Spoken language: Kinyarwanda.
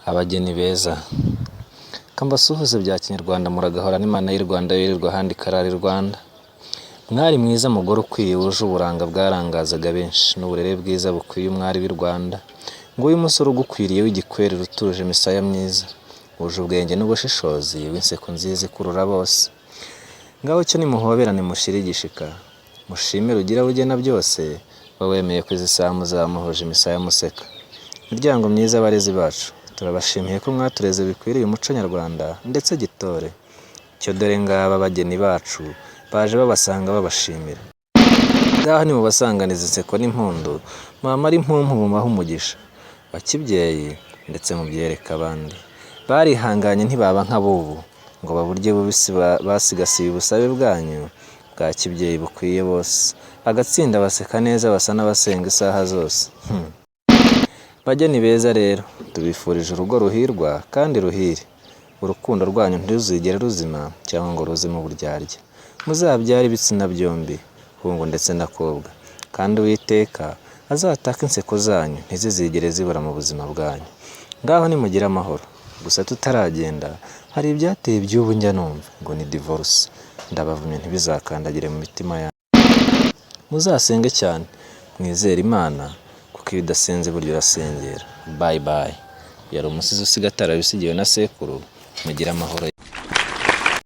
Abageni beza, kambasuhuze bya kinyarwanda muragahora n'Imana y'u Rwanda yirirwa ahandi ikarara i Rwanda. Mwari mwiza mugore ukwiye wuje uburanga bwarangazaga benshi n'uburere bwiza bukwiye umwari w'i Rwanda. Nguyu umusore ugukwiriye w'igikwerere utuje imisaya myiza, wuje ubwenge n'ubushishozi w'inseko nziza ikurura bose. Ngaho cyo nimuhoberane mushire igishika, mushimire ugira bugena byose, wemeye ko izi saha muzamuhuje imisaya museka. Miryango myiza abarezi bacu, turabashimiye ko mwatureze bikwiriye umuco nyarwanda ndetse gitore. Cyo dore ngaba abageni bacu baje babasanga babashimira. Ngaho nimubasanganiza inseko n'impundu, mwamara impumpu mubahe umugisha wa kibyeyi ndetse mubyereka abandi. Barihanganye ntibaba nk'abubu ngo baburye bubisi, basigasiye ubusabe bwanyu bwa kibyeyi bukwiye bose. Agatsinda baseka neza basa n'abasenga isaha zose. Bageni beza rero, tubifurije urugo ruhirwa kandi ruhire. Urukundo rwanyu ntiruzigere ruzima cyangwa ngo ruzime uburyarya. Muzabyare ibitsina byombi, hungu ndetse n'akobwa, kandi Uwiteka azataka inseko zanyu ntizizigere zibura mu buzima bwanyu. Ngaho nimugire amahoro. Gusa tutaragenda, hari ibyateye iby'ubu njya numva ngo ni divorce. Ndabavumye ntibizakandagire mu mitima yanyu. Muzasenge cyane, mwizere Imana, kuko iyo udasenze burya urasengera. Bye bye. Yari umusizi usiga atarabisigiwe na sekuru. Mugire amahoro.